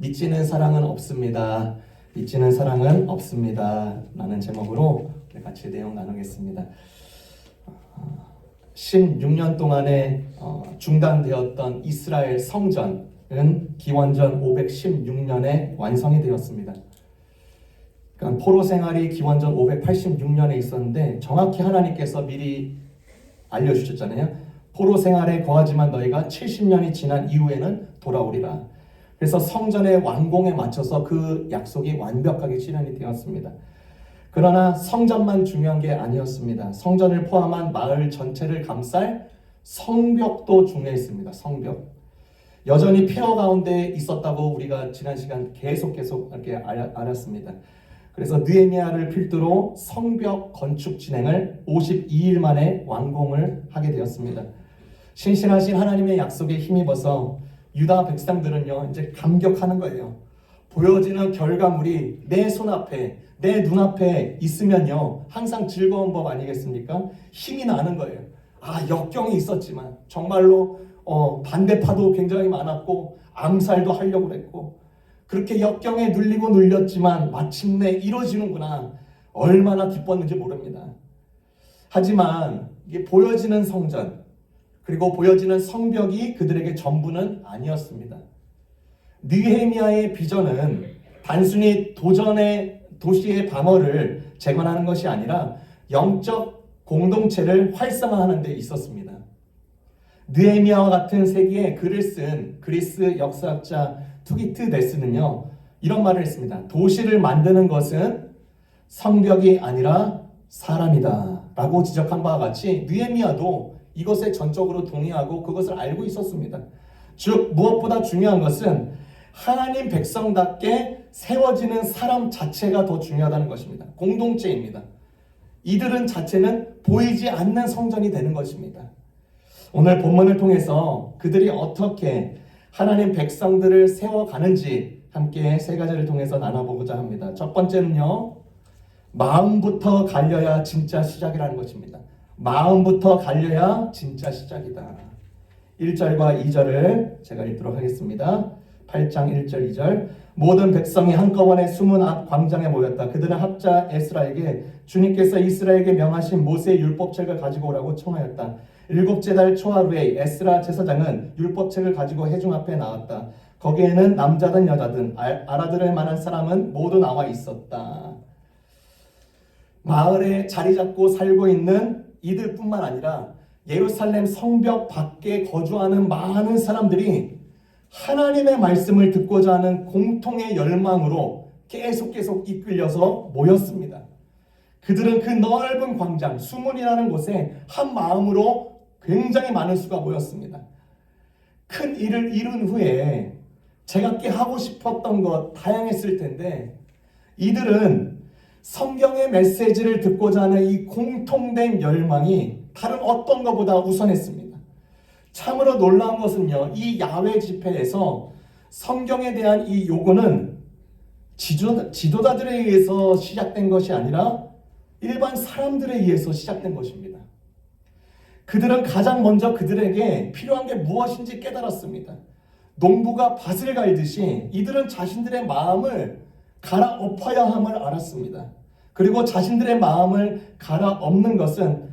믿지는 사랑은 없습니다. 믿지는 사랑은 없습니다. 라는 제목으로 같이 내용 나누겠습니다. 16년 동안에 중단되었던 이스라엘 성전은 기원전 516년에 완성이 되었습니다. 그러니까 포로 생활이 기원전 586년에 있었는데 정확히 하나님께서 미리 알려주셨잖아요. 포로 생활에 거하지만 너희가 70년이 지난 이후에는 돌아오리라. 그래서 성전의 완공에 맞춰서 그 약속이 완벽하게 실현이 되었습니다. 그러나 성전만 중요한 게 아니었습니다. 성전을 포함한 마을 전체를 감쌀 성벽도 중요했습니다. 성벽. 여전히 폐허 가운데 있었다고 우리가 지난 시간 계속 이렇게 알았습니다. 그래서 느헤미야를 필두로 성벽 건축 진행을 52일 만에 완공을 하게 되었습니다. 신실하신 하나님의 약속에 힘입어서 유다 백성들은요 이제 감격하는 거예요. 보여지는 결과물이 내 손앞에 내 눈앞에 있으면요 항상 즐거운 법 아니겠습니까? 힘이 나는 거예요. 역경이 있었지만 정말로 반대파도 굉장히 많았고 암살도 하려고 그랬고 그렇게 역경에 눌리고 눌렸지만 마침내 이루어지는구나. 얼마나 기뻤는지 모릅니다. 하지만 이게 보여지는 성전 그리고 보여지는 성벽이 그들에게 전부는 아니었습니다. 느헤미야의 비전은 단순히 도시의 방어를 재건하는 것이 아니라 영적 공동체를 활성화하는 데 있었습니다. 느헤미야와 같은 세기에 글을 쓴 그리스 역사학자 투기트데스는요 이런 말을 했습니다. 도시를 만드는 것은 성벽이 아니라 사람이다 라고 지적한 바와 같이 느헤미야도 이것에 전적으로 동의하고 그것을 알고 있었습니다. 즉 무엇보다 중요한 것은 하나님 백성답게 세워지는 사람 자체가 더 중요하다는 것입니다. 공동체입니다. 이들은 자체는 보이지 않는 성전이 되는 것입니다. 오늘 본문을 통해서 그들이 어떻게 하나님 백성들을 세워가는지 함께 세 가지를 통해서 나눠보고자 합니다. 첫 번째는요, 마음부터 갈려야 진짜 시작이라는 것입니다. 마음부터 갈려야 진짜 시작이다. 1절과 2절을 제가 읽도록 하겠습니다. 8장 1절 2절 모든 백성이 한꺼번에 수문 앞 광장에 모였다. 그들은 학자 에스라에게 주님께서 이스라엘에게 명하신 모세의 율법책을 가지고 오라고 청하였다. 7째 달 초하루에 에스라 제사장은 율법책을 가지고 회중 앞에 나왔다. 거기에는 남자든 여자든 알아들을 만한 사람은 모두 나와 있었다. 마을에 자리 잡고 살고 있는 이들뿐만 아니라 예루살렘 성벽 밖에 거주하는 많은 사람들이 하나님의 말씀을 듣고자 하는 공통의 열망으로 계속 이끌려서 모였습니다. 그들은 그 넓은 광장, 수문이라는 곳에 한 마음으로 굉장히 많은 수가 모였습니다. 큰 일을 이룬 후에 제가 하고 싶었던 것 다양했을 텐데 이들은 성경의 메시지를 듣고자 하는 이 공통된 열망이 다른 어떤 것보다 우선했습니다. 참으로 놀라운 것은요, 이 야외 집회에서 성경에 대한 이 요구는 지도자들에 의해서 시작된 것이 아니라 일반 사람들에 의해서 시작된 것입니다. 그들은 가장 먼저 그들에게 필요한 게 무엇인지 깨달았습니다. 농부가 밭을 갈듯이 이들은 자신들의 마음을 갈아엎어야 함을 알았습니다. 그리고 자신들의 마음을 갈아엎는 것은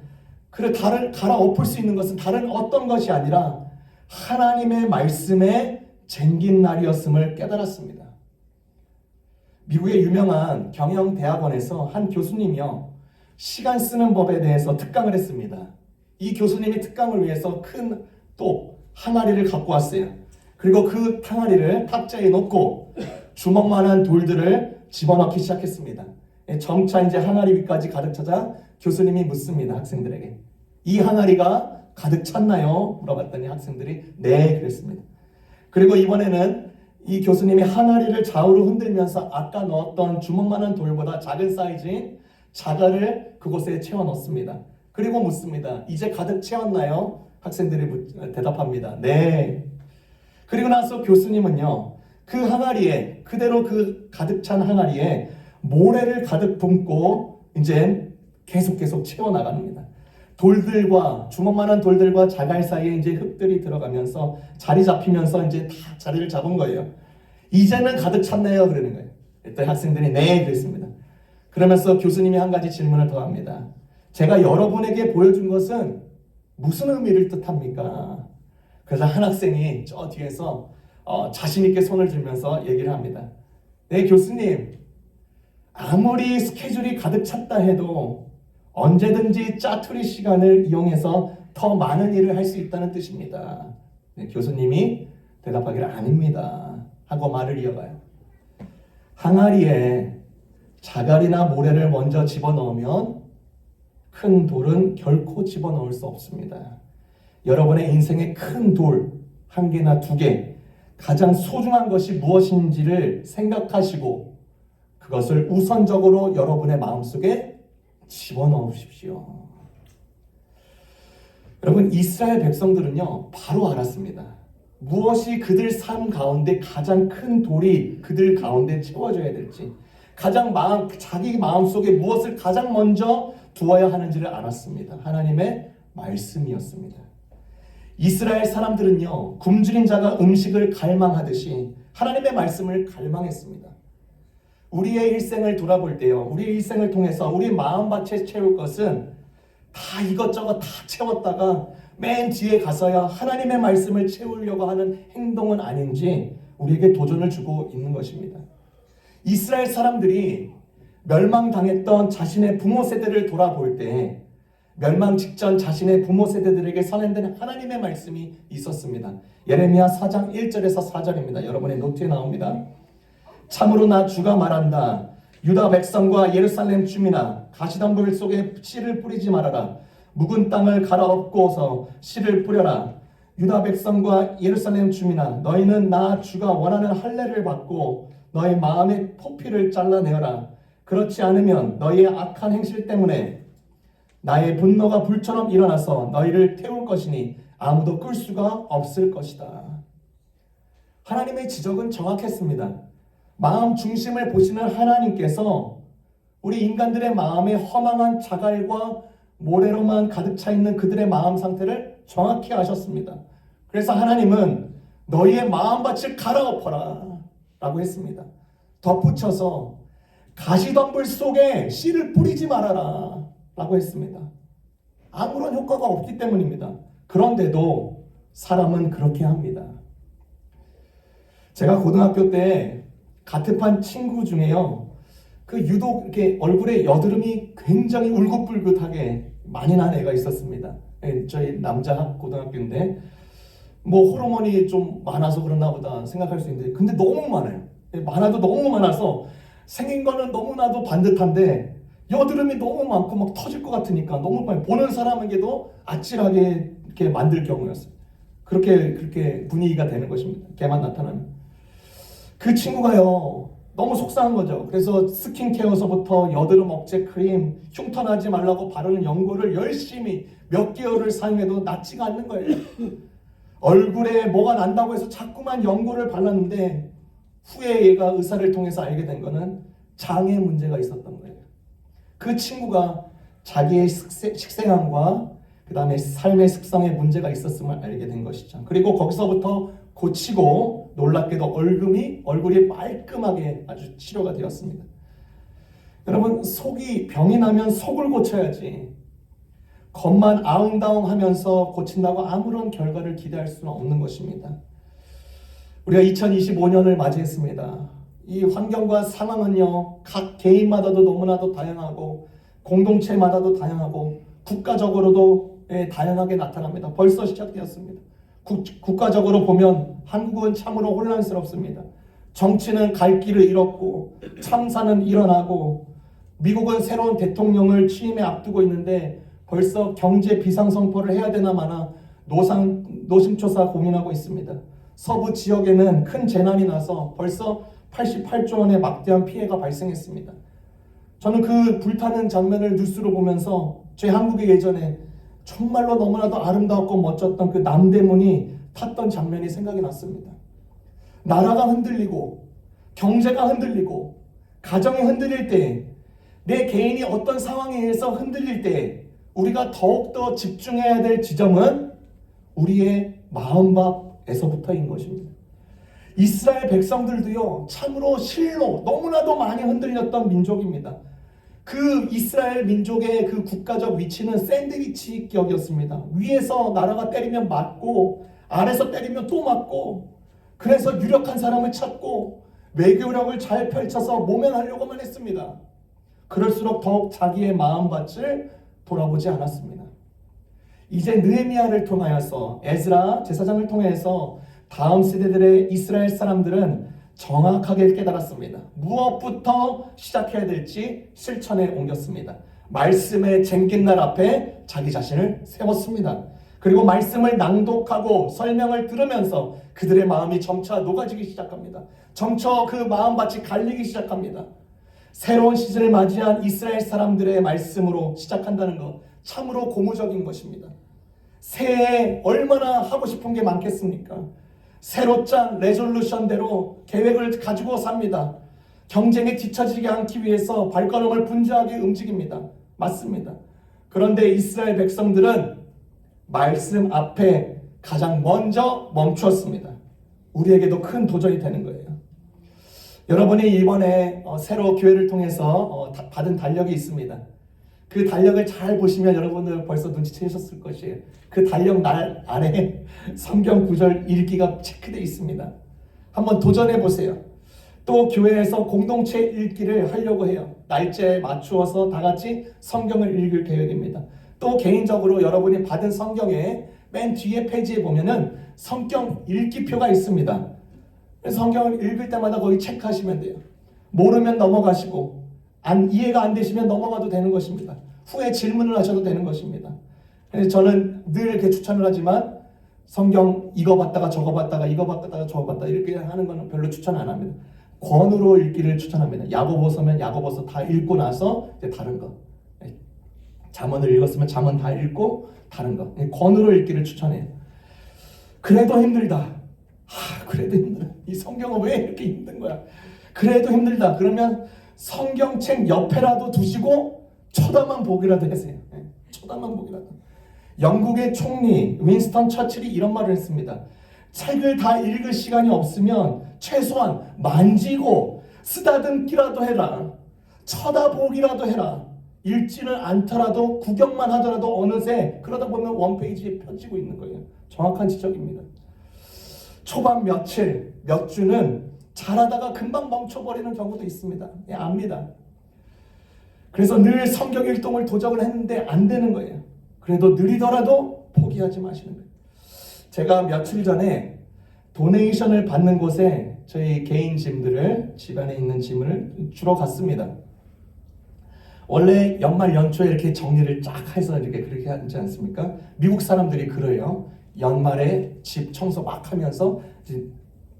갈아엎을 수 있는 것은 다른 어떤 것이 아니라 하나님의 말씀에 쟁긴 날이었음을 깨달았습니다. 미국의 유명한 경영대학원에서 한 교수님이요 시간 쓰는 법에 대해서 특강을 했습니다. 이 교수님이 특강을 위해서 큰 항아리를 갖고 왔어요. 그리고 그 항아리를 탁자에 놓고 주먹만한 돌들을 집어넣기 시작했습니다. 점차 이제 항아리 위까지 가득 차자 교수님이 묻습니다. 학생들에게. 이 항아리가 가득 찼나요? 물어봤더니 학생들이 네 그랬습니다. 그리고 이번에는 이 교수님이 항아리를 좌우로 흔들면서 아까 넣었던 주먹만한 돌보다 작은 사이즈인 자갈을 그곳에 채워 넣습니다. 그리고 묻습니다. 이제 가득 채웠나요? 학생들이 대답합니다. 네. 그리고 나서 교수님은요 그 항아리에 그대로 그 가득 찬 항아리에 모래를 가득 붓고 이제 계속 채워 나갑니다. 돌들과 주먹만한 돌들과 자갈 사이에 이제 흙들이 들어가면서 자리 잡히면서 이제 다 자리를 잡은 거예요. 이제는 가득 찼네요. 그러는 거예요. 그때 학생들이 네 그랬습니다. 그러면서 교수님이 한 가지 질문을 더 합니다. 제가 여러분에게 보여준 것은 무슨 의미를 뜻합니까? 그래서 한 학생이 저 뒤에서 자신 있게 손을 들면서 얘기를 합니다. 네, 교수님. 아무리 스케줄이 가득 찼다 해도 언제든지 짜투리 시간을 이용해서 더 많은 일을 할 수 있다는 뜻입니다. 네, 교수님이 대답하기를 아닙니다. 하고 말을 이어가요. 항아리에 자갈이나 모래를 먼저 집어넣으면 큰 돌은 결코 집어넣을 수 없습니다. 여러분의 인생의 큰 돌, 한 개나 두 개, 가장 소중한 것이 무엇인지를 생각하시고 그것을 우선적으로 여러분의 마음속에 집어넣으십시오. 여러분, 이스라엘 백성들은요, 바로 알았습니다. 무엇이 그들 삶 가운데 가장 큰 돌이 그들 가운데 채워져야 될지, 자기 마음속에 무엇을 가장 먼저 두어야 하는지를 알았습니다. 하나님의 말씀이었습니다. 이스라엘 사람들은요, 굶주린 자가 음식을 갈망하듯이 하나님의 말씀을 갈망했습니다. 우리의 일생을 돌아볼 때요, 우리의 일생을 통해서 우리 마음밭에 채울 것은 다 이것저것 다 채웠다가 맨 뒤에 가서야 하나님의 말씀을 채우려고 하는 행동은 아닌지 우리에게 도전을 주고 있는 것입니다. 이스라엘 사람들이 멸망당했던 자신의 부모 세대를 돌아볼 때 멸망 직전 자신의 부모 세대들에게 선언된 하나님의 말씀이 있었습니다. 예레미야 4장 1절에서 4절입니다. 여러분의 노트에 나옵니다. 참으로 나 주가 말한다. 유다 백성과 예루살렘 주민아, 가시덤불 속에 씨를 뿌리지 말아라. 묵은 땅을 갈아엎고서 씨를 뿌려라. 유다 백성과 예루살렘 주민아, 너희는 나 주가 원하는 할례를 받고 너희 마음의 포피를 잘라내어라. 그렇지 않으면 너희의 악한 행실 때문에 나의 분노가 불처럼 일어나서 너희를 태울 것이니 아무도 끌 수가 없을 것이다. 하나님의 지적은 정확했습니다. 마음 중심을 보시는 하나님께서 우리 인간들의 마음에 허망한 자갈과 모래로만 가득 차 있는 그들의 마음 상태를 정확히 아셨습니다. 그래서 하나님은 너희의 마음밭을 갈아엎어라 라고 했습니다. 덧붙여서 가시덤불 속에 씨를 뿌리지 말아라 라고 했습니다. 아무런 효과가 없기 때문입니다. 그런데도 사람은 그렇게 합니다. 제가 고등학교 때 같은 반 친구 중에요, 그 유독 이렇게 얼굴에 여드름이 굉장히 울긋불긋하게 많이 난 애가 있었습니다. 저희 남자 고등학교인데 뭐 호르몬이 좀 많아서 그러나 보다 생각할 수 있는데, 근데 너무 많아요. 많아도 너무 많아서 생긴 거는 너무나도 반듯한데 여드름이 너무 많고 막 터질 것 같으니까 너무 많이 보는 사람에게도 아찔하게 이렇게 만들 경우였어요. 그렇게 분위기가 되는 것입니다. 걔만 나타나면. 그 친구가요, 너무 속상한 거죠. 그래서 스킨케어서부터 여드름 억제 크림, 흉터나지 말라고 바르는 연고를 열심히 몇 개월을 사용해도 낫지가 않는 거예요. 얼굴에 뭐가 난다고 해서 자꾸만 연고를 발랐는데 후에 얘가 의사를 통해서 알게 된 거는 장에 문제가 있었던 거예요. 그 친구가 자기의 식생활과 그 다음에 삶의 습성에 문제가 있었음을 알게 된 것이죠. 그리고 거기서부터 고치고 놀랍게도 얼굴이 말끔하게 아주 치료가 되었습니다. 여러분, 병이 나면 속을 고쳐야지 겉만 아웅다웅하면서 고친다고 아무런 결과를 기대할 수는 없는 것입니다. 우리가 2025년을 맞이했습니다. 이 환경과 상황은요, 각 개인마다도 너무나도 다양하고 공동체마다도 다양하고 국가적으로도 다양하게 나타납니다. 벌써 시작되었습니다. 국가적으로 보면 한국은 참으로 혼란스럽습니다. 정치는 갈 길을 잃었고 참사는 일어나고 미국은 새로운 대통령을 취임에 앞두고 있는데 벌써 경제 비상선포를 해야 되나 마나 노심초사 고민하고 있습니다. 서부 지역에는 큰 재난이 나서 벌써 88조 원의 막대한 피해가 발생했습니다. 저는 그 불타는 장면을 뉴스로 보면서 제 한국의 예전에 정말로 너무나도 아름다웠고 멋졌던 그 남대문이 탔던 장면이 생각이 났습니다. 나라가 흔들리고 경제가 흔들리고 가정이 흔들릴 때, 내 개인이 어떤 상황에 의해서 흔들릴 때 우리가 더욱더 집중해야 될 지점은 우리의 마음밭에서부터인 것입니다. 이스라엘 백성들도요, 참으로 실로 너무나도 많이 흔들렸던 민족입니다. 그 이스라엘 민족의 그 국가적 위치는 샌드위치 격이었습니다. 위에서 나라가 때리면 맞고 아래서 때리면 또 맞고, 그래서 유력한 사람을 찾고 외교력을 잘 펼쳐서 모면하려고만 했습니다. 그럴수록 더욱 자기의 마음밭을 돌아보지 않았습니다. 이제 느헤미야를 통하여서, 에스라 제사장을 통해서 다음 세대들의 이스라엘 사람들은 정확하게 깨달았습니다. 무엇부터 시작해야 될지 실천에 옮겼습니다. 말씀의 쟁긴 날 앞에 자기 자신을 세웠습니다. 그리고 말씀을 낭독하고 설명을 들으면서 그들의 마음이 점차 녹아지기 시작합니다. 점차 그 마음밭이 갈리기 시작합니다. 새로운 시즌을 맞이한 이스라엘 사람들의 말씀으로 시작한다는 것, 참으로 고무적인 것입니다. 새해에 얼마나 하고 싶은 게 많겠습니까? 새로 짠 레졸루션대로 계획을 가지고 삽니다. 경쟁에 뒤처지지 않기 위해서 발걸음을 분주하게 움직입니다. 맞습니다. 그런데 이스라엘 백성들은 말씀 앞에 가장 먼저 멈추었습니다. 우리에게도 큰 도전이 되는 거예요. 여러분이 이번에 새로 교회를 통해서 받은 달력이 있습니다. 그 달력을 잘 보시면 여러분들 벌써 눈치채셨을 것이에요. 그 달력 날 아래 성경 구절 읽기가 체크되어 있습니다. 한번 도전해 보세요. 또 교회에서 공동체 읽기를 하려고 해요. 날짜에 맞추어서 다 같이 성경을 읽을 계획입니다. 또 개인적으로 여러분이 받은 성경의 맨 뒤에 페이지에 보면은 성경 읽기표가 있습니다. 성경을 읽을 때마다 거기 체크하시면 돼요. 모르면 넘어가시고 이해가 안 되시면 넘어가도 되는 것입니다. 후에 질문을 하셔도 되는 것입니다. 그래서 저는 늘 이렇게 추천을 하지만 성경 이거 봤다가 저거 봤다가 이거 봤다가 저거 봤다 이렇게 하는 거는 별로 추천 안 합니다. 권으로 읽기를 추천합니다. 야고보서면 야고보서 다 읽고 나서 이제 다른 거. 잠언을 읽었으면 잠언 다 읽고 다른 거. 권으로 읽기를 추천해요. 그래도 힘들다. 그래도 힘들어. 이 성경은 왜 이렇게 힘든 거야? 그래도 힘들다. 그러면 성경책 옆에라도 두시고 쳐다만 보기라도 하세요. 쳐다만 보기라도. 영국의 총리 윈스턴 처칠이 이런 말을 했습니다. 책을 다 읽을 시간이 없으면 최소한 만지고 쓰다듬기라도 해라. 쳐다보기라도 해라. 읽지는 않더라도 구경만 하더라도 어느새 그러다 보면 원페이지에 펴지고 있는 거예요. 정확한 지적입니다. 초반 며칠, 몇 주는 잘하다가 금방 멈춰버리는 경우도 있습니다. 압니다. 그래서 늘 성경 일동을 도전을 했는데 안 되는 거예요. 그래도 느리더라도 포기하지 마시는 거예요. 제가 며칠 전에 도네이션을 받는 곳에 저희 개인 짐들을, 집안에 있는 짐을 주러 갔습니다. 원래 연말 연초에 이렇게 정리를 쫙 해서 이렇게 그렇게 하지 않습니까? 미국 사람들이 그래요. 연말에 집 청소 막 하면서 이제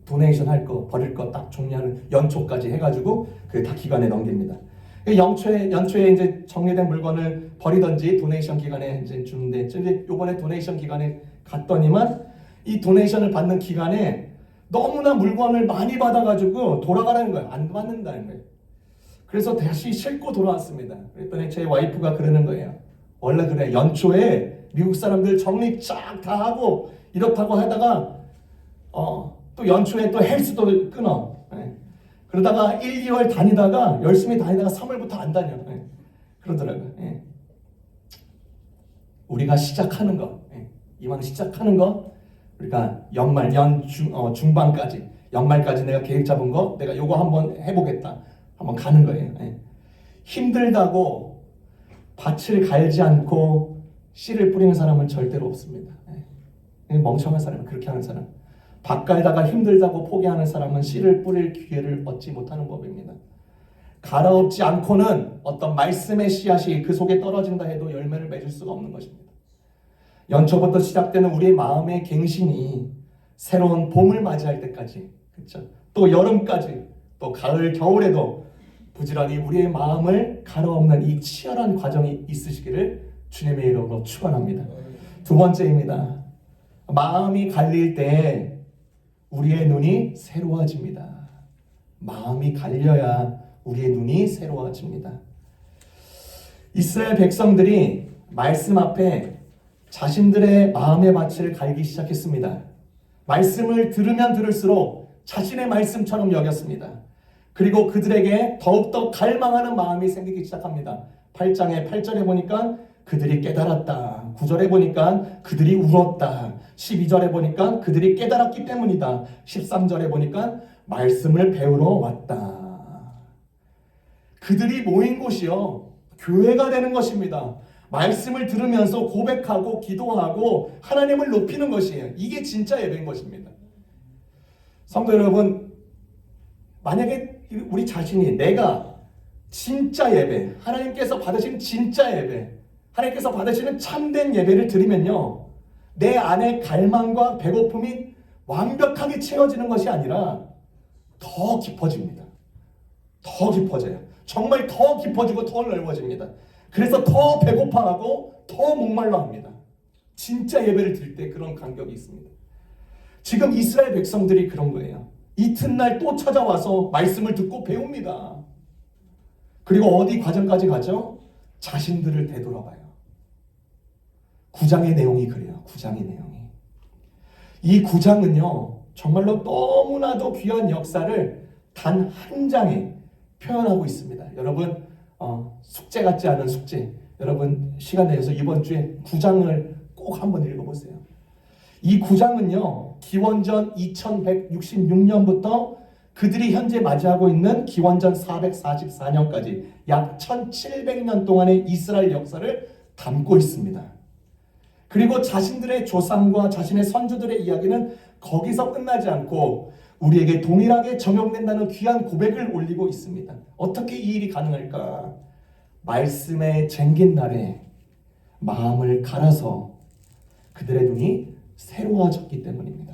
도네이션 할 거, 버릴 거 딱 정리하는 연초까지 해가지고 그 다 기간에 넘깁니다. 연초에 이제 정리된 물건을 버리던지 도네이션 기간에 이제 주는데, 이제 요번에 도네이션 기간에 갔더니만 이 도네이션을 받는 기간에 너무나 물건을 많이 받아가지고 돌아가라는 거예요. 안 받는다는 거예요. 그래서 다시 싣고 돌아왔습니다. 그랬더니 제 와이프가 그러는 거예요. 원래 그래, 연초에 미국 사람들 정리 쫙 다 하고 이렇다고 하다가 또 연초에 또 헬스도 끊어. 그러다가 1, 2월 다니다가 열심히 다니다가 3월부터 안 다녀. 그러더라고요. 우리가 시작하는 거, 이왕 시작하는 거, 우리가 연말, 중반까지, 연말까지 내가 계획 잡은 거, 내가 요거 한번 해보겠다. 한번 가는 거예요. 힘들다고 밭을 갈지 않고 씨를 뿌리는 사람은 절대로 없습니다. 멍청한 사람은 그렇게 하는 사람. 밭 갈다가 힘들다고 포기하는 사람은 씨를 뿌릴 기회를 얻지 못하는 법입니다. 갈아엎지 않고는 어떤 말씀의 씨앗이 그 속에 떨어진다 해도 열매를 맺을 수가 없는 것입니다. 연초부터 시작되는 우리의 마음의 갱신이 새로운 봄을 맞이할 때까지, 그렇죠? 또 여름까지, 또 가을, 겨울에도 부지런히 우리의 마음을 갈아엎는 이 치열한 과정이 있으시기를 주님의 이름으로 축원합니다. 두 번째입니다. 마음이 갈릴 때 우리의 눈이 새로워집니다. 마음이 갈려야 우리의 눈이 새로워집니다. 이스라엘 백성들이 말씀 앞에 자신들의 마음의 밭을 갈기 시작했습니다. 말씀을 들으면 들을수록 자신의 말씀처럼 여겼습니다. 그리고 그들에게 더욱더 갈망하는 마음이 생기기 시작합니다. 8장의 8절에 보니까 그들이 깨달았다. 9절에 보니까 그들이 울었다. 12절에 보니까 그들이 깨달았기 때문이다. 13절에 보니까 말씀을 배우러 왔다. 그들이 모인 곳이요, 교회가 되는 것입니다. 말씀을 들으면서 고백하고 기도하고 하나님을 높이는 것이에요. 이게 진짜 예배인 것입니다. 성도 여러분, 만약에 우리 자신이 내가 진짜 예배, 하나님께서 받으신 진짜 예배, 하나님께서 받으시는 참된 예배를 드리면요, 내 안에 갈망과 배고픔이 완벽하게 채워지는 것이 아니라 더 깊어집니다. 더 깊어져요. 정말 더 깊어지고 더 넓어집니다. 그래서 더 배고파하고 더 목말라 합니다. 진짜 예배를 드릴 때 그런 간격이 있습니다. 지금 이스라엘 백성들이 그런 거예요. 이튿날 또 찾아와서 말씀을 듣고 배웁니다. 그리고 어디 과정까지 가죠? 자신들을 되돌아봐요. 9장의 내용이 그래요. 9장의 내용이. 이 9장은요, 정말로 너무나도 귀한 역사를 단 한 장에 표현하고 있습니다. 여러분, 숙제 같지 않은 숙제, 여러분 시간 내서 이번 주에 9장을 꼭 한번 읽어보세요. 이 9장은요, 기원전 2166년부터 그들이 현재 맞이하고 있는 기원전 444년까지 약 1700년 동안의 이스라엘 역사를 담고 있습니다. 그리고 자신들의 조상과 자신의 선조들의 이야기는 거기서 끝나지 않고 우리에게 동일하게 적용된다는 귀한 고백을 올리고 있습니다. 어떻게 이 일이 가능할까? 말씀에 쟁긴 날에 마음을 갈아서 그들의 눈이 새로워졌기 때문입니다.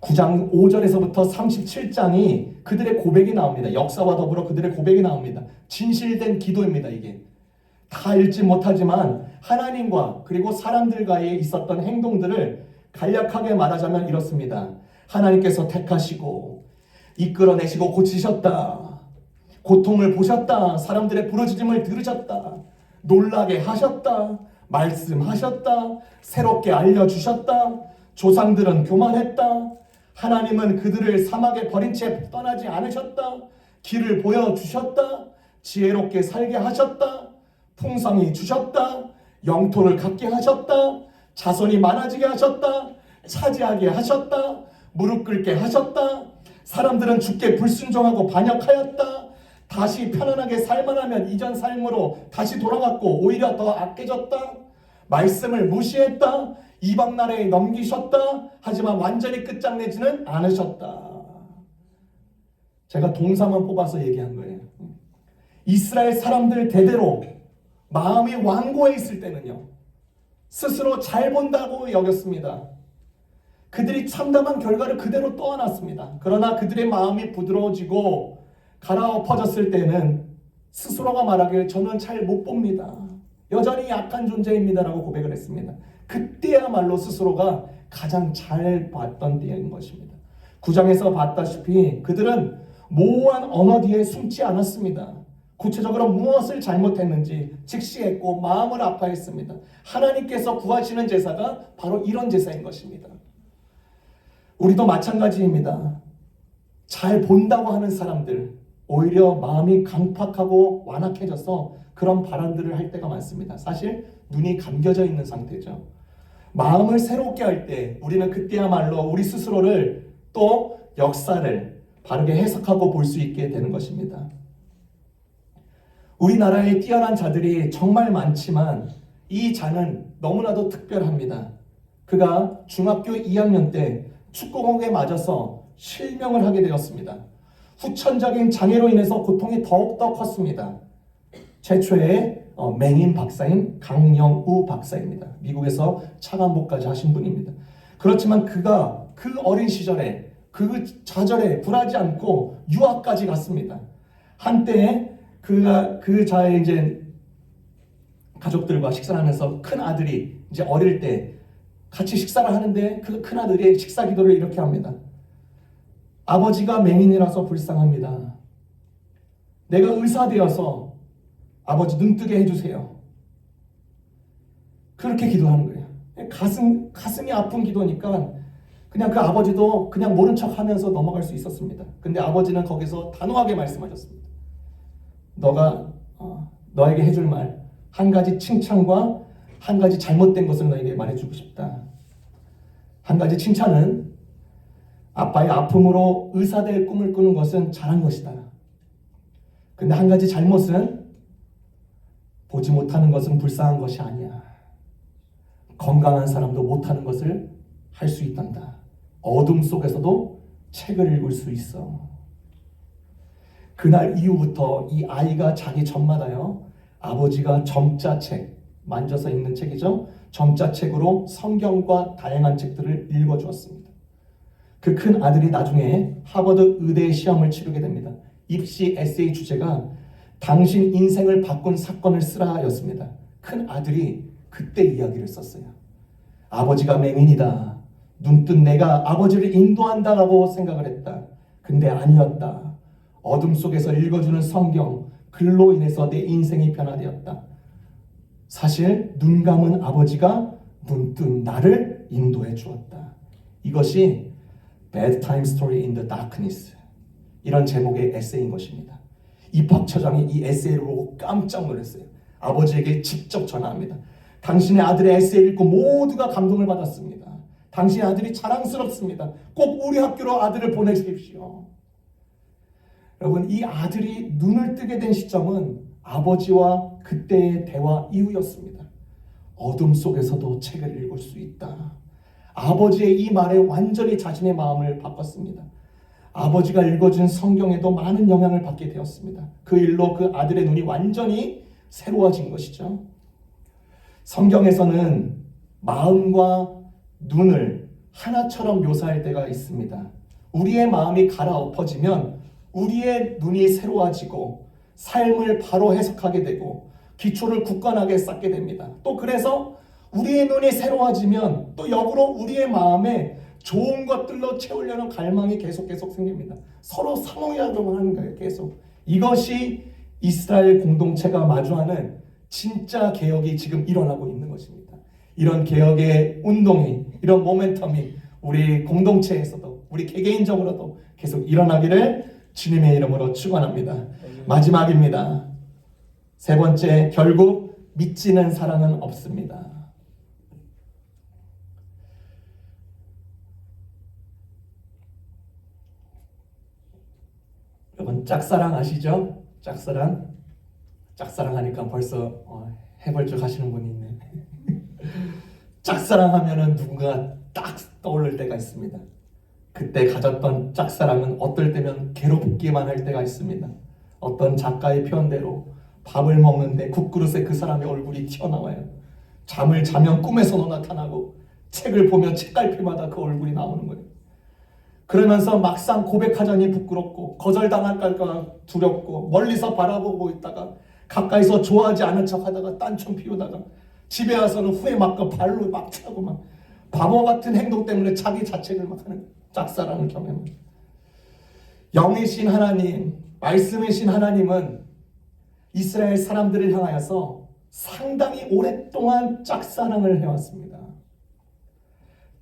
9장 5절에서부터 37장이 그들의 고백이 나옵니다. 역사와 더불어 그들의 고백이 나옵니다. 진실된 기도입니다. 이게 다 읽지 못하지만 하나님과 그리고 사람들과의 있었던 행동들을 간략하게 말하자면 이렇습니다. 하나님께서 택하시고 이끌어내시고 고치셨다. 고통을 보셨다. 사람들의 부르짖음을 들으셨다. 놀라게 하셨다. 말씀하셨다. 새롭게 알려주셨다. 조상들은 교만했다. 하나님은 그들을 사막에 버린 채 떠나지 않으셨다. 길을 보여주셨다. 지혜롭게 살게 하셨다. 풍성히 주셨다. 영토를 갖게 하셨다. 자손이 많아지게 하셨다. 차지하게 하셨다. 무릎 꿇게 하셨다. 사람들은 주께 불순종하고 반역하였다. 다시 편안하게 살만하면 이전 삶으로 다시 돌아갔고 오히려 더 악해졌다. 말씀을 무시했다. 이방 나라에 넘기셨다. 하지만 완전히 끝장내지는 않으셨다. 제가 동사만 뽑아서 얘기한 거예요. 이스라엘 사람들 대대로 마음이 완고해 있을 때는요, 스스로 잘 본다고 여겼습니다. 그들이 참담한 결과를 그대로 떠안았습니다. 그러나 그들의 마음이 부드러워지고 갈아엎어졌을 때는 스스로가 말하길 저는 잘 못 봅니다. 여전히 약한 존재입니다라고 고백을 했습니다. 그때야말로 스스로가 가장 잘 봤던 때인 것입니다. 9장에서 봤다시피 그들은 모호한 언어 뒤에 숨지 않았습니다. 구체적으로 무엇을 잘못했는지 직시했고 마음을 아파했습니다. 하나님께서 구하시는 제사가 바로 이런 제사인 것입니다. 우리도 마찬가지입니다. 잘 본다고 하는 사람들, 오히려 마음이 강팍하고 완악해져서 그런 발언들을 할 때가 많습니다. 사실 눈이 감겨져 있는 상태죠. 마음을 새롭게 할 때 우리는 그때야말로 우리 스스로를 또 역사를 바르게 해석하고 볼 수 있게 되는 것입니다. 우리나라에 뛰어난 자들이 정말 많지만 이 자는 너무나도 특별합니다. 그가 중학교 2학년 때 축구공에 맞아서 실명을 하게 되었습니다. 후천적인 장애로 인해서 고통이 더욱더 컸습니다. 최초의 맹인 박사인 강영우 박사입니다. 미국에서 차관보까지 하신 분입니다. 그렇지만 그가 그 어린 시절에 그 좌절에 굴하지 않고 유학까지 갔습니다. 한때 그 자의 이제 가족들과 식사를 하면서 큰 아들이 이제 어릴 때 같이 식사를 하는데 그 큰 아들이 식사 기도를 이렇게 합니다. 아버지가 맹인이라서 불쌍합니다. 내가 의사 되어서 아버지 눈뜨게 해주세요. 그렇게 기도하는 거예요. 가슴이 아픈 기도니까 그냥 그 아버지도 그냥 모른 척 하면서 넘어갈 수 있었습니다. 근데 아버지는 거기서 단호하게 말씀하셨습니다. 너가 너에게 해줄 말, 한 가지 칭찬과 한 가지 잘못된 것을 너에게 말해주고 싶다. 한 가지 칭찬은 아빠의 아픔으로 의사될 꿈을 꾸는 것은 잘한 것이다. 근데 한 가지 잘못은 보지 못하는 것은 불쌍한 것이 아니야. 건강한 사람도 못하는 것을 할 수 있단다. 어둠 속에서도 책을 읽을 수 있어. 그날 이후부터 이 아이가 자기 전마다요, 아버지가 점자책, 만져서 읽는 책이죠. 점자책으로 성경과 다양한 책들을 읽어주었습니다. 그 큰 아들이 나중에 하버드 의대 시험을 치르게 됩니다. 입시 에세이 주제가 당신 인생을 바꾼 사건을 쓰라였습니다. 큰 아들이 그때 이야기를 썼어요. 아버지가 맹인이다. 눈뜬 내가 아버지를 인도한다라고 생각을 했다. 근데 아니었다. 어둠 속에서 읽어주는 성경, 글로 인해서 내 인생이 변화되었다. 사실 눈 감은 아버지가 눈뜬 나를 인도해 주었다. 이것이 Bad Time Story in the Darkness, 이런 제목의 에세이인 것입니다. 입학처장이 이 에세이를 보고 깜짝 놀랐어요. 아버지에게 직접 전화합니다. 당신의 아들의 에세이를 읽고 모두가 감동을 받았습니다. 당신의 아들이 자랑스럽습니다. 꼭 우리 학교로 아들을 보내주십시오. 여러분, 이 아들이 눈을 뜨게 된 시점은 아버지와 그때의 대화 이후였습니다. 어둠 속에서도 책을 읽을 수 있다. 아버지의 이 말에 완전히 자신의 마음을 바꿨습니다. 아버지가 읽어준 성경에도 많은 영향을 받게 되었습니다. 그 일로 그 아들의 눈이 완전히 새로워진 것이죠. 성경에서는 마음과 눈을 하나처럼 묘사할 때가 있습니다. 우리의 마음이 갈아엎어지면 우리의 눈이 새로워지고 삶을 바로 해석하게 되고 기초를 굳건하게 쌓게 됩니다. 또 그래서 우리의 눈이 새로워지면 또 역으로 우리의 마음에 좋은 것들로 채우려는 갈망이 계속 생깁니다. 서로 상호작용을 하는 거예요. 계속. 이것이 이스라엘 공동체가 마주하는 진짜 개혁이 지금 일어나고 있는 것입니다. 이런 개혁의 운동이, 이런 모멘텀이 우리 공동체에서도, 우리 개개인적으로도 계속 일어나기를 주님의 이름으로 축원합니다. 마지막입니다. 세 번째, 결국 믿지는 사랑은 없습니다. 여러분, 짝사랑 아시죠? 짝사랑 하니까 벌써 해벌쭉 하시는 분이 있네. 짝사랑 하면은 누군가 딱 떠오를 때가 있습니다. 그때 가졌던 짝사랑은 어떨 때면 괴롭기만 할 때가 있습니다. 어떤 작가의 표현대로 밥을 먹는데 국그릇에 그 사람의 얼굴이 튀어나와요. 잠을 자면 꿈에서도 나타나고 책을 보면 책갈피마다 그 얼굴이 나오는 거예요. 그러면서 막상 고백하자니 부끄럽고 거절당할까 두렵고 멀리서 바라보고 있다가 가까이서 좋아하지 않은 척하다가 딴청 피우다가 집에 와서는 후회 막고 발로 막 차고 막 바보 같은 행동 때문에 자기 자책을 막 하는 짝사랑을 경험합니다. 영이신 하나님, 말씀이신 하나님은 이스라엘 사람들을 향하여서 상당히 오랫동안 짝사랑을 해왔습니다.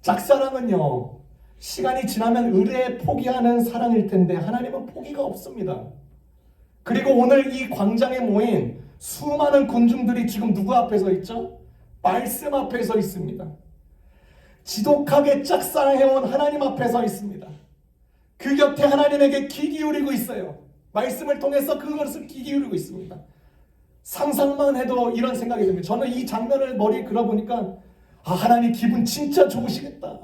짝사랑은요, 시간이 지나면 의뢰 포기하는 사랑일 텐데 하나님은 포기가 없습니다. 그리고 오늘 이 광장에 모인 수많은 군중들이 지금 누구 앞에 서 있죠? 말씀 앞에 서 있습니다. 지독하게 짝사랑해온 하나님 앞에 서 있습니다. 그 곁에 하나님에게 귀 기울이고 있어요. 말씀을 통해서 그것을 귀 기울이고 있습니다. 상상만 해도 이런 생각이 듭니다. 저는 이 장면을 머리에 그려보니까 하나님 기분 진짜 좋으시겠다.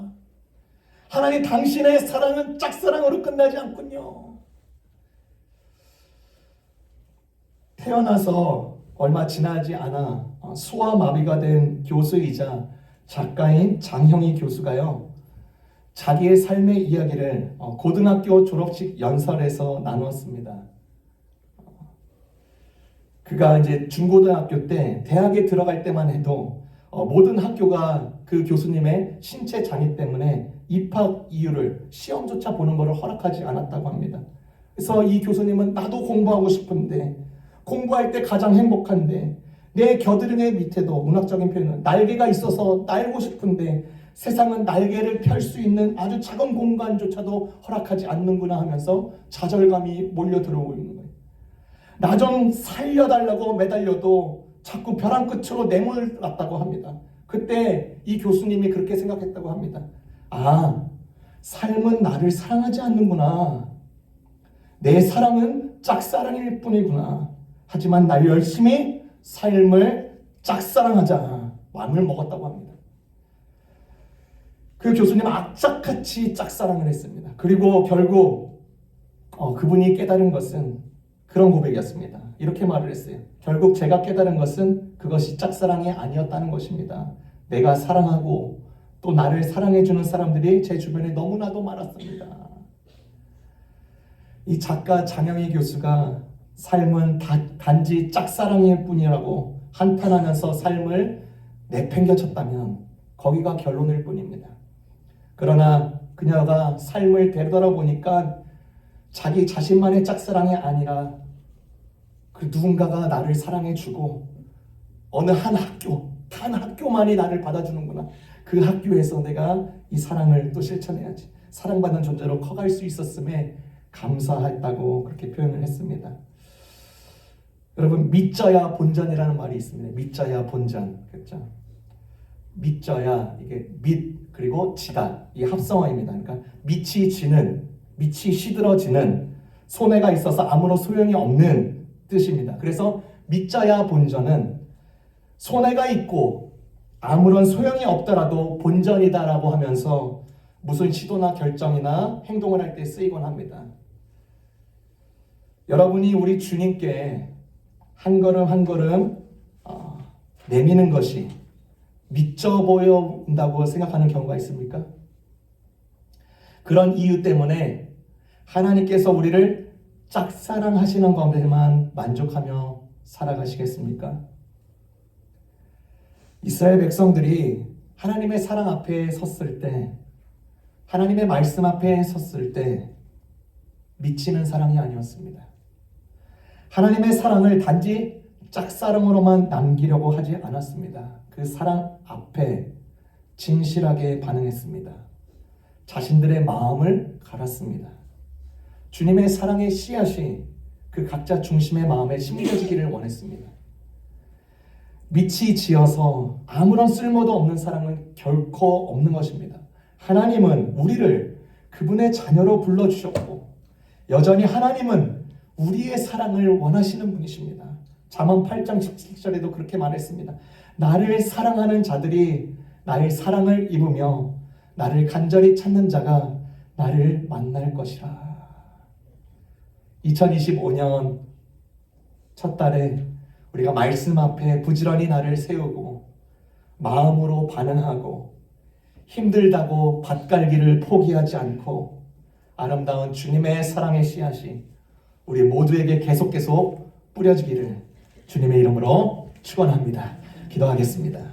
하나님 당신의 사랑은 짝사랑으로 끝나지 않군요. 태어나서 얼마 지나지 않아 소아마비가 된 교수이자 작가인 장형희 교수가요, 자기의 삶의 이야기를 고등학교 졸업식 연설에서 나누었습니다. 그가 이제 중고등학교 때 대학에 들어갈 때만 해도 모든 학교가 그 교수님의 신체 장애 때문에 입학 이유를 시험조차 보는 것을 허락하지 않았다고 합니다. 그래서 이 교수님은 나도 공부하고 싶은데, 공부할 때 가장 행복한데, 내 겨드랑이 밑에도 문학적인 표현은 날개가 있어서 날고 싶은데 세상은 날개를 펼 수 있는 아주 작은 공간조차도 허락하지 않는구나 하면서 좌절감이 몰려 들어오고 있는 거예요. 나 좀 살려달라고 매달려도 자꾸 벼랑 끝으로 내몰았다고 합니다. 그때 이 교수님이 그렇게 생각했다고 합니다. 아, 삶은 나를 사랑하지 않는구나. 내 사랑은 짝사랑일 뿐이구나. 하지만 날 열심히 삶을 짝사랑하자 마음을 먹었다고 합니다. 그 교수님은 악착같이 짝사랑을 했습니다. 그리고 결국 그분이 깨달은 것은 그런 고백이었습니다. 이렇게 말을 했어요. 결국 제가 깨달은 것은 그것이 짝사랑이 아니었다는 것입니다. 내가 사랑하고 또 나를 사랑해주는 사람들이 제 주변에 너무나도 많았습니다. 이 작가 장영희 교수가 삶은 단지 짝사랑일 뿐이라고 한탄하면서 삶을 내팽겨쳤다면 거기가 결론일 뿐입니다. 그러나 그녀가 삶을 되돌아보니까 자기 자신만의 짝사랑이 아니라 그 누군가가 나를 사랑해주고 어느 한 학교만이 나를 받아주는구나. 그 학교에서 내가 이 사랑을 또 실천해야지. 사랑받는 존재로 커갈 수 있었음에 감사했다고 그렇게 표현을 했습니다. 여러분, 믿져야 본전이라는 말이 있습니다. 믿져야 본전. 그렇죠? 믿져야, 이게 믿 그리고 지다, 이 합성어입니다. 그러니까 밑이 지는, 밑이 시들어지는, 손해가 있어서 아무런 소용이 없는 뜻입니다. 그래서 믿져야 본전은 손해가 있고 아무런 소용이 없더라도 본전이다라고 하면서 무슨 시도나 결정이나 행동을 할 때 쓰이곤 합니다. 여러분이 우리 주님께 한 걸음 한 걸음 내미는 것이 믿져 보인다고 생각하는 경우가 있습니까? 그런 이유 때문에 하나님께서 우리를 짝사랑하시는 것에만 만족하며 살아가시겠습니까? 이스라엘 백성들이 하나님의 사랑 앞에 섰을 때, 하나님의 말씀 앞에 섰을 때 미치는 사랑이 아니었습니다. 하나님의 사랑을 단지 짝사랑으로만 남기려고 하지 않았습니다. 그 사랑 앞에 진실하게 반응했습니다. 자신들의 마음을 갈았습니다. 주님의 사랑의 씨앗이 그 각자 중심의 마음에 심겨지기를 원했습니다. 밑이 지어서 아무런 쓸모도 없는 사랑은 결코 없는 것입니다. 하나님은 우리를 그분의 자녀로 불러주셨고 여전히 하나님은 우리의 사랑을 원하시는 분이십니다. 잠언 8장 17절에도 그렇게 말했습니다. 나를 사랑하는 자들이 나의 사랑을 입으며 나를 간절히 찾는 자가 나를 만날 것이라. 2025년 첫 달에 우리가 말씀 앞에 부지런히 나를 세우고 마음으로 반응하고 힘들다고 밭갈기를 포기하지 않고 아름다운 주님의 사랑의 씨앗이 우리 모두에게 계속 뿌려지기를 주님의 이름으로 축원합니다. 기도하겠습니다.